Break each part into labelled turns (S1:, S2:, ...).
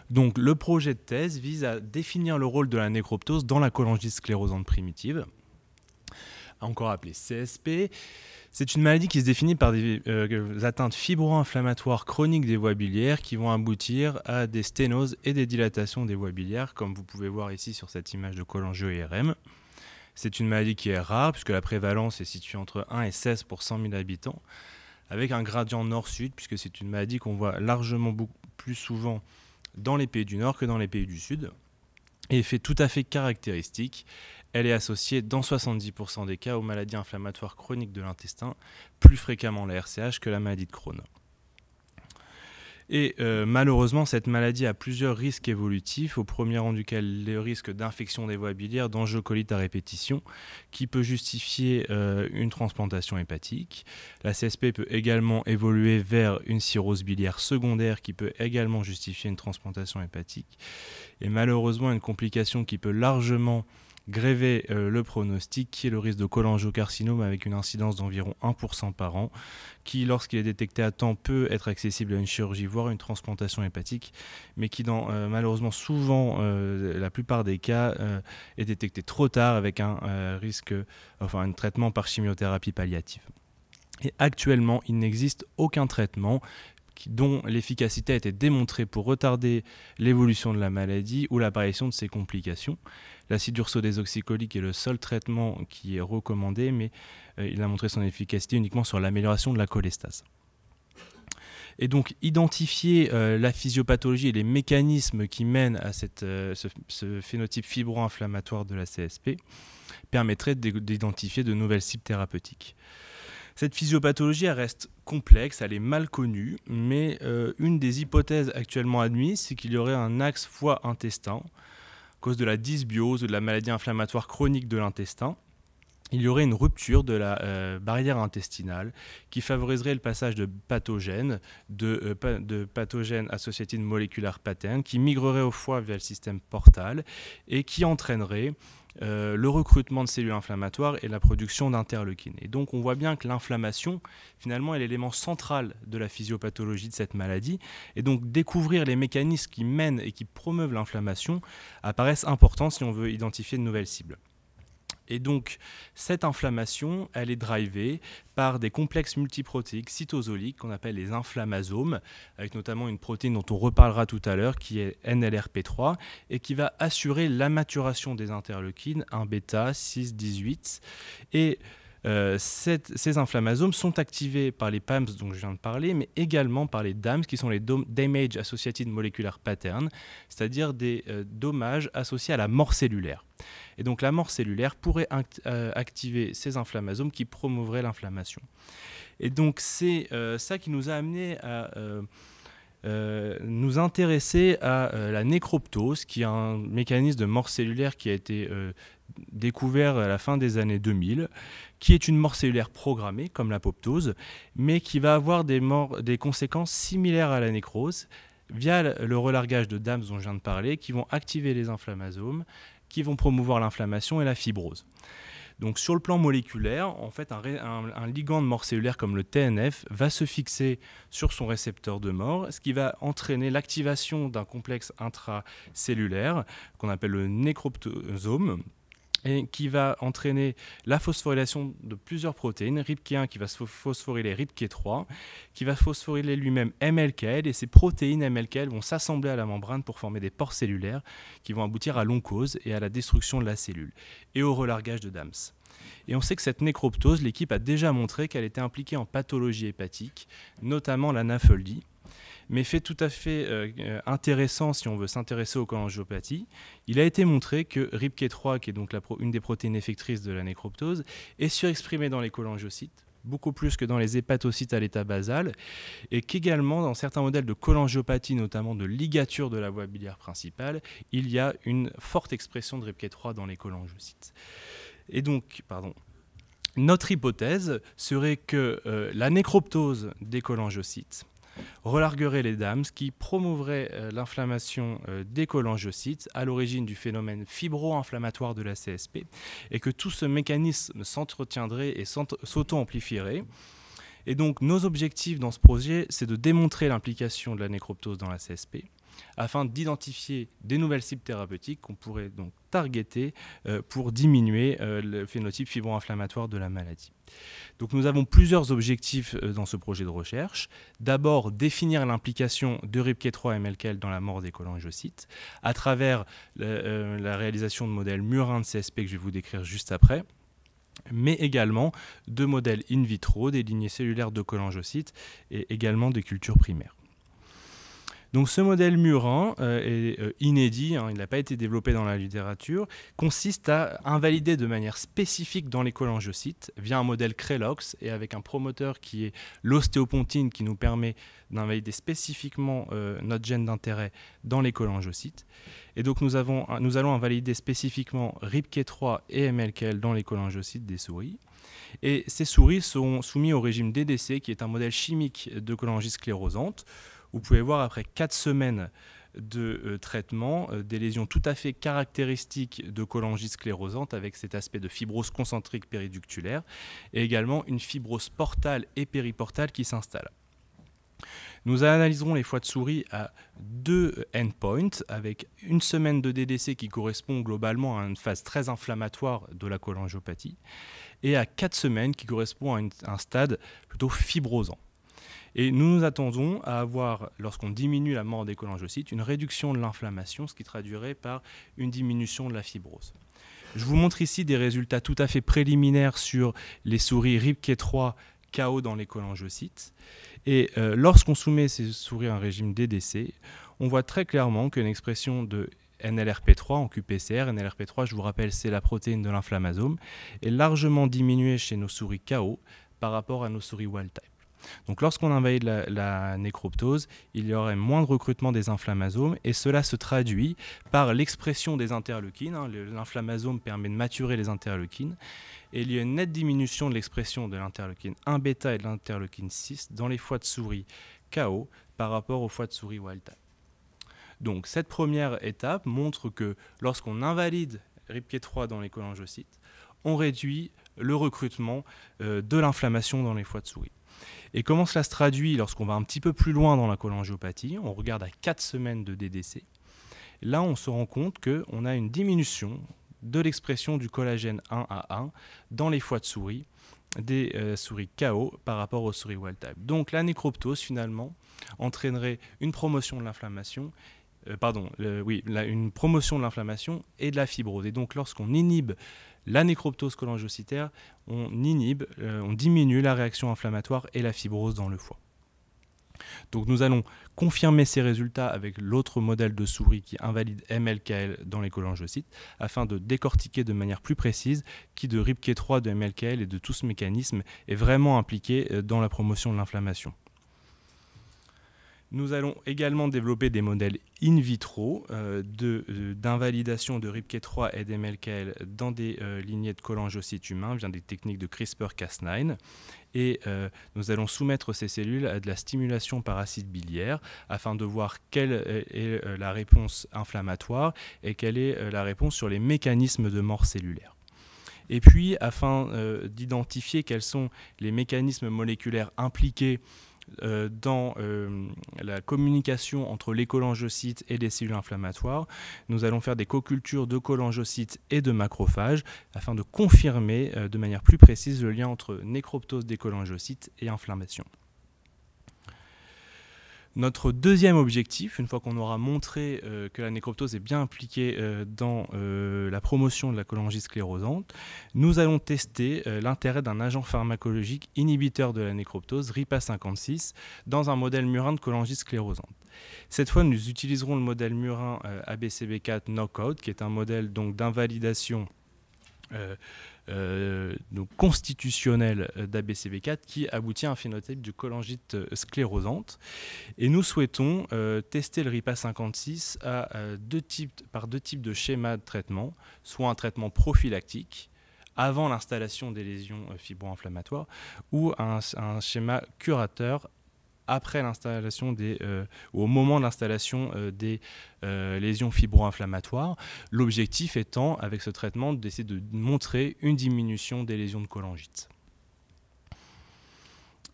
S1: Donc le projet de thèse vise à définir le rôle de la nécroptose dans la cholangite sclérosante primitive, encore appelée CSP. C'est une maladie qui se définit par des atteintes fibro-inflammatoires chroniques des voies biliaires qui vont aboutir à des sténoses et des dilatations des voies biliaires, comme vous pouvez voir ici sur cette image de cholangio-IRM. C'est une maladie qui est rare puisque la prévalence est située entre 1 et 16 pour 100 000 habitants, avec un gradient nord-sud puisque c'est une maladie qu'on voit largement beaucoup plus souvent dans les pays du Nord que dans les pays du Sud. Et fait tout à fait caractéristique, elle est associée dans 70% des cas aux maladies inflammatoires chroniques de l'intestin, plus fréquemment la RCH que la maladie de Crohn. Et malheureusement, cette maladie a plusieurs risques évolutifs, au premier rang duquel le risque d'infection des voies biliaires, d'angiocolite à répétition, qui peut justifier une transplantation hépatique. La CSP peut également évoluer vers une cirrhose biliaire secondaire qui peut également justifier une transplantation hépatique. Et malheureusement, une complication qui peut largement gréver le pronostic, qui est le risque de cholangiocarcinome avec une incidence d'environ 1% par an, qui, lorsqu'il est détecté à temps, peut être accessible à une chirurgie, voire une transplantation hépatique, mais qui, malheureusement, souvent, la plupart des cas, est détecté trop tard avec un traitement par chimiothérapie palliative. Et actuellement, il n'existe aucun traitement dont l'efficacité a été démontrée pour retarder l'évolution de la maladie ou l'apparition de ses complications. L'acide ursodesoxycholique est le seul traitement qui est recommandé, mais il a montré son efficacité uniquement sur l'amélioration de la cholestase. Et donc, identifier la physiopathologie et les mécanismes qui mènent à ce phénotype fibro-inflammatoire de la CSP permettrait d'identifier de nouvelles cibles thérapeutiques. Cette physiopathologie, elle reste complexe, elle est mal connue, mais une des hypothèses actuellement admises, c'est qu'il y aurait un axe foie-intestin, à cause de la dysbiose ou de la maladie inflammatoire chronique de l'intestin. Il y aurait une rupture de la barrière intestinale qui favoriserait le passage de pathogènes, de pathogènes associated molecular pattern, qui migreraient au foie via le système portal et qui entraînerait le recrutement de cellules inflammatoires et la production d'interleukines. Et donc on voit bien que l'inflammation, finalement, est l'élément central de la physiopathologie de cette maladie. Et donc découvrir les mécanismes qui mènent et qui promeuvent l'inflammation apparaissent importants si on veut identifier de nouvelles cibles. Et donc, cette inflammation, elle est drivée par des complexes multiprotéiques cytosoliques qu'on appelle les inflammasomes, avec notamment une protéine dont on reparlera tout à l'heure, qui est NLRP3, et qui va assurer la maturation des interleukines 1 bêta, 6, 18. Et ces inflammasomes sont activés par les PAMs dont je viens de parler, mais également par les DAMS, qui sont les Damage Associated Molecular Pattern, c'est-à-dire des dommages associés à la mort cellulaire. Et donc la mort cellulaire pourrait activer ces inflammasomes qui promouveraient l'inflammation. Et donc c'est ça qui nous a amené à nous intéresser à la nécroptose, qui est un mécanisme de mort cellulaire qui a été découvert à la fin des années 2000, qui est une mort cellulaire programmée, comme l'apoptose, mais qui va avoir des conséquences similaires à la nécrose, via le relargage de DAMS dont je viens de parler, qui vont activer les inflammasomes, qui vont promouvoir l'inflammation et la fibrose. Donc sur le plan moléculaire, en fait, un ligand de mort cellulaire comme le TNF va se fixer sur son récepteur de mort, ce qui va entraîner l'activation d'un complexe intracellulaire qu'on appelle le nécroptosome, et qui va entraîner la phosphorylation de plusieurs protéines, RIPK1 qui va phosphoryler RIPK3, qui va phosphoryler lui-même MLKL, et ces protéines MLKL vont s'assembler à la membrane pour former des pores cellulaires qui vont aboutir à l'oncose et à la destruction de la cellule, et au relargage de DAMS. Et on sait que cette nécroptose, l'équipe a déjà montré qu'elle était impliquée en pathologie hépatique, notamment la NAFLD, mais fait tout à fait intéressant si on veut s'intéresser aux cholangiopathies. Il a été montré que RIPK3, qui est donc une des protéines effectrices de la nécroptose, est surexprimée dans les cholangiocytes, beaucoup plus que dans les hépatocytes à l'état basal, et qu'également dans certains modèles de cholangiopathie, notamment de ligature de la voie biliaire principale, il y a une forte expression de RIPK3 dans les cholangiocytes. Et donc, notre hypothèse serait que la nécroptose des cholangiocytes relarguerait les DAMS, qui promouvrait l'inflammation des cholangiocytes à l'origine du phénomène fibro-inflammatoire de la CSP, et que tout ce mécanisme s'entretiendrait et s'auto-amplifierait. Et donc nos objectifs dans ce projet, c'est de démontrer l'implication de la nécroptose dans la CSP, afin d'identifier des nouvelles cibles thérapeutiques qu'on pourrait donc targeter pour diminuer le phénotype fibro-inflammatoire de la maladie. Donc nous avons plusieurs objectifs dans ce projet de recherche. D'abord, définir l'implication de RIPK3 et MLKL dans la mort des cholangiocytes à travers la réalisation de modèles murins de CSP que je vais vous décrire juste après, mais également de modèles in vitro, des lignées cellulaires de cholangiocytes et également des cultures primaires. Donc ce modèle murin est inédit, il n'a pas été développé dans la littérature, consiste à invalider de manière spécifique dans les cholangiocytes via un modèle Crelox et avec un promoteur qui est l'ostéopontine qui nous permet d'invalider spécifiquement notre gène d'intérêt dans les cholangiocytes. Et donc nous allons invalider spécifiquement RIPK3 et MLKL dans les cholangiocytes des souris. Et ces souris sont soumises au régime DDC qui est un modèle chimique de cholangie sclérosante. Vous pouvez voir après 4 semaines de traitement des lésions tout à fait caractéristiques de cholangie sclérosante avec cet aspect de fibrose concentrique périductulaire et également une fibrose portale et périportale qui s'installe. Nous analyserons les foies de souris à 2 endpoints avec une semaine de DDC qui correspond globalement à une phase très inflammatoire de la cholangiopathie et à 4 semaines qui correspond à un stade plutôt fibrosant. Et nous nous attendons à avoir, lorsqu'on diminue la mort des cholangiocytes, une réduction de l'inflammation, ce qui traduirait par une diminution de la fibrose. Je vous montre ici des résultats tout à fait préliminaires sur les souris RIPK3 KO dans les cholangiocytes. Et lorsqu'on soumet ces souris à un régime DDC, on voit très clairement qu'une expression de NLRP3 en qPCR, NLRP3, je vous rappelle, c'est la protéine de l'inflammasome, est largement diminuée chez nos souris KO par rapport à nos souris wild-type. Donc lorsqu'on invalide la nécroptose, il y aurait moins de recrutement des inflammasomes et cela se traduit par l'expression des interleukines. L'inflammasome permet de maturer les interleukines et il y a une nette diminution de l'expression de l'interleukine 1β et de l'interleukine 6 dans les foies de souris KO par rapport aux foies de souris wild-type. Donc cette première étape montre que lorsqu'on invalide RIPK3 dans les cholangiocytes, on réduit le recrutement de l'inflammation dans les foies de souris. Et comment cela se traduit lorsqu'on va un petit peu plus loin dans la cholangiopathie? On regarde à 4 semaines de DDC. Là, on se rend compte qu'on a une diminution de l'expression du collagène 1A1 dans les foies de souris, des souris KO par rapport aux souris wild-type. Donc la nécroptose, finalement, entraînerait une promotion de l'inflammation, une promotion de l'inflammation et de la fibrose. Et donc lorsqu'on inhibe la nécroptose cholangiocytaire, on diminue la réaction inflammatoire et la fibrose dans le foie. Donc nous allons confirmer ces résultats avec l'autre modèle de souris qui invalide MLKL dans les cholangiocytes afin de décortiquer de manière plus précise qui de RIPK3, de MLKL et de tout ce mécanisme est vraiment impliqué dans la promotion de l'inflammation. Nous allons également développer des modèles in vitro d'invalidation de RIPK3 et d'MLKL dans des lignées de cholangiocytes humains via des techniques de CRISPR-Cas9. Et nous allons soumettre ces cellules à de la stimulation par acide biliaire afin de voir quelle est la réponse inflammatoire et quelle est la réponse sur les mécanismes de mort cellulaire. Et puis, afin d'identifier quels sont les mécanismes moléculaires impliqués dans la communication entre les cholangiocytes et les cellules inflammatoires, nous allons faire des co-cultures de cholangiocytes et de macrophages afin de confirmer de manière plus précise le lien entre nécroptose des cholangiocytes et inflammation. Notre deuxième objectif, une fois qu'on aura montré que la nécroptose est bien impliquée dans la promotion de la cholangie sclérosante, nous allons tester l'intérêt d'un agent pharmacologique inhibiteur de la nécroptose, RIPA56, dans un modèle murin de cholangie sclérosante. Cette fois, nous utiliserons le modèle murin ABCB4 knockout, qui est un modèle d'invalidation constitutionnel d'ABCB4 qui aboutit à un phénotype de cholangite sclérosante. Et nous souhaitons tester le RIPA56 par deux types de schémas de traitement, soit un traitement prophylactique avant l'installation des lésions fibro-inflammatoires ou un schéma curateur après l'installation ou au moment de l'installation des lésions fibro-inflammatoires. L'objectif étant, avec ce traitement, d'essayer de montrer une diminution des lésions de cholangite.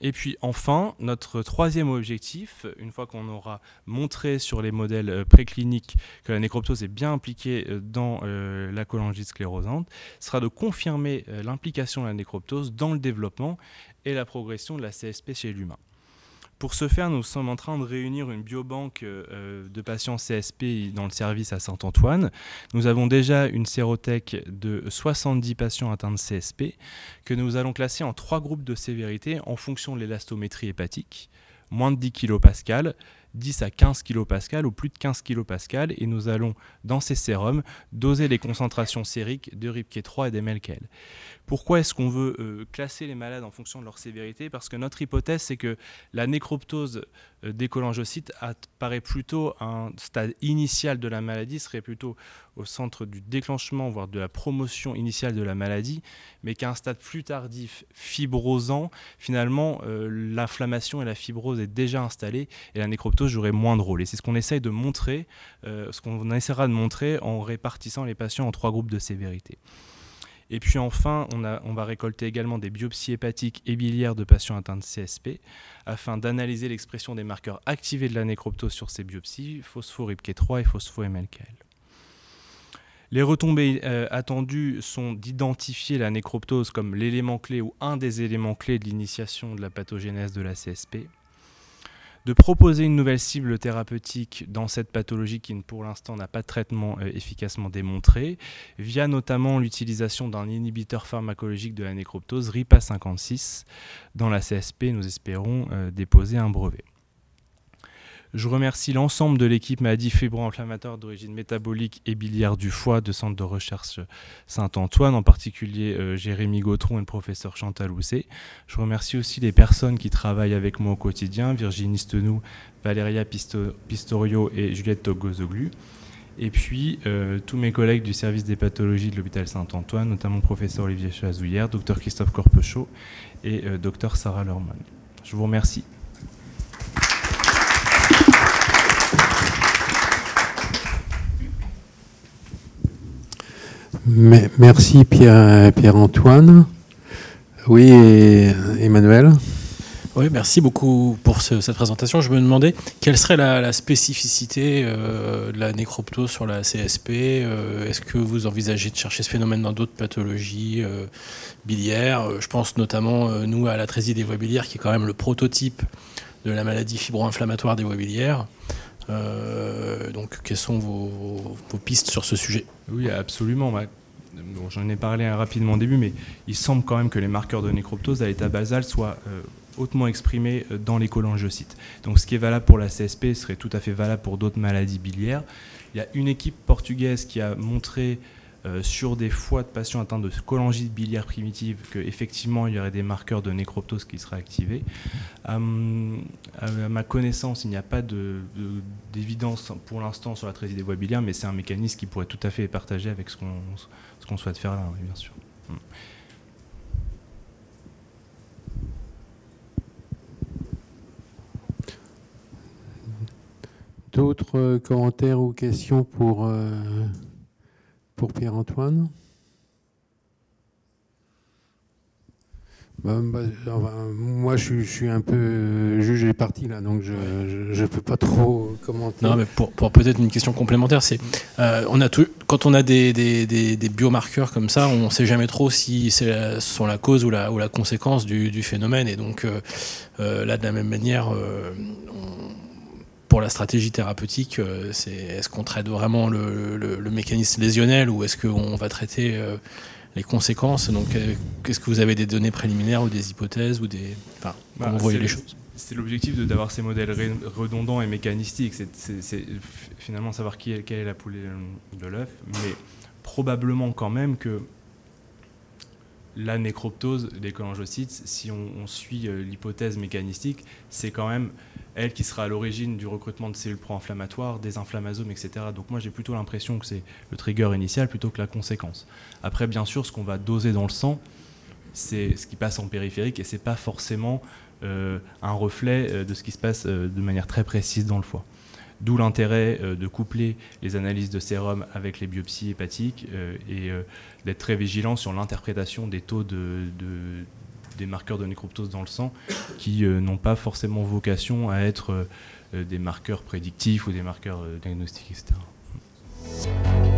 S1: Et puis enfin, notre troisième objectif, une fois qu'on aura montré sur les modèles précliniques que la nécroptose est bien impliquée dans la cholangite sclérosante, sera de confirmer l'implication de la nécroptose dans le développement et la progression de la CSP chez l'humain. Pour ce faire, nous sommes en train de réunir une biobanque de patients CSP dans le service à Saint-Antoine. Nous avons déjà une sérothèque de 70 patients atteints de CSP que nous allons classer en 3 groupes de sévérité en fonction de l'élastométrie hépatique, moins de 10 kPa, 10 à 15 kPa ou plus de 15 kPa, et nous allons, dans ces sérums, doser les concentrations sériques de RIPK3 et d'MLKL. Pourquoi est-ce qu'on veut classer les malades en fonction de leur sévérité? Parce que notre hypothèse, c'est que la nécroptose des cholangiocytes apparaît plutôt à un stade initial de la maladie, serait plutôt au centre du déclenchement, voire de la promotion initiale de la maladie, mais qu'à un stade plus tardif, fibrosant, finalement, l'inflammation et la fibrose est déjà installée et la nécroptose jouerait moins de rôle. Et c'est ce qu'on essaye de montrer, ce qu'on essaiera de montrer en répartissant les patients en 3 groupes de sévérité. Et puis enfin, on va récolter également des biopsies hépatiques et biliaires de patients atteints de CSP afin d'analyser l'expression des marqueurs activés de la nécroptose sur ces biopsies, phospho-RIPK3 et phospho-MLKL. Les retombées attendues sont d'identifier la nécroptose comme l'élément clé ou un des éléments clés de l'initiation de la pathogénèse de la CSP, de proposer une nouvelle cible thérapeutique dans cette pathologie qui, pour l'instant, n'a pas de traitement efficacement démontré, via notamment l'utilisation d'un inhibiteur pharmacologique de la nécroptose, RIPA56. Dans la CSP, nous espérons déposer un brevet. Je remercie l'ensemble de l'équipe maladie fibro-inflammatoire d'origine métabolique et biliaire du foie de Centre de recherche Saint-Antoine, en particulier Jérémy Gautron et le professeur Chantal Housset. Je remercie aussi les personnes qui travaillent avec moi au quotidien, Virginie Stenou, Valéria Pistorio et Juliette Togozoglu. Et puis tous mes collègues du service des pathologies de l'hôpital Saint-Antoine, notamment le professeur Olivier Chazouillère, Dr Christophe Corpechot et Dr Sarah Lerman. Je vous remercie.
S2: Merci Pierre-Antoine. Oui, et Emmanuel.
S3: Oui, merci beaucoup pour cette présentation. Je me demandais quelle serait la spécificité de la nécroptose sur la CSP. Est-ce que vous envisagez de chercher ce phénomène dans d'autres pathologies biliaires? Je pense notamment, nous, à l'atrésie des voies biliaires, qui est quand même le prototype de la maladie fibro-inflammatoire des voies biliaires. Donc, quelles sont vos pistes sur ce sujet?
S1: Oui, absolument. Bon, j'en ai parlé rapidement au début, mais il semble quand même que les marqueurs de nécroptose à l'état basal soient hautement exprimés dans les cholangiocytes. Donc ce qui est valable pour la CSP serait tout à fait valable pour d'autres maladies biliaires. Il y a une équipe portugaise qui a montré sur des foies de patients atteints de cholangite biliaire primitive qu'effectivement il y aurait des marqueurs de nécroptose qui seraient activés. À ma connaissance, il n'y a pas d'évidence pour l'instant sur l'atrésie des voies biliaires, mais c'est un mécanisme qui pourrait tout à fait être partagé avec ce qu'on souhaite faire là, oui, bien sûr.
S2: D'autres commentaires ou questions pour Pierre-Antoine? Moi, je suis un peu juge et parti là, donc je ne peux pas trop commenter.
S3: Non, mais pour peut-être une question complémentaire, c'est quand on a des biomarqueurs comme ça, on ne sait jamais trop si ce sont la cause ou la conséquence du phénomène. Et donc là, de la même manière, pour la stratégie thérapeutique, est-ce qu'on traite vraiment le mécanisme lésionnel ou est-ce qu'on va traiter les conséquences? Donc, est-ce que vous avez des données préliminaires ou des hypothèses ou comment vous voyez les choses?
S1: C'est l'objectif d'avoir ces modèles redondants et mécanistiques. C'est finalement savoir quelle est la poule de l'œuf, mais probablement quand même que la nécroptose des cholangiocytes, si on suit l'hypothèse mécanistique, c'est quand même elle qui sera à l'origine du recrutement de cellules pro-inflammatoires, des inflammasomes, etc. Donc moi j'ai plutôt l'impression que c'est le trigger initial plutôt que la conséquence. Après bien sûr ce qu'on va doser dans le sang, c'est ce qui passe en périphérique et c'est pas forcément un reflet de ce qui se passe de manière très précise dans le foie. D'où l'intérêt de coupler les analyses de sérum avec les biopsies hépatiques et d'être très vigilant sur l'interprétation des taux des des marqueurs de nécroptose dans le sang qui n'ont pas forcément vocation à être des marqueurs prédictifs ou des marqueurs diagnostiques, etc.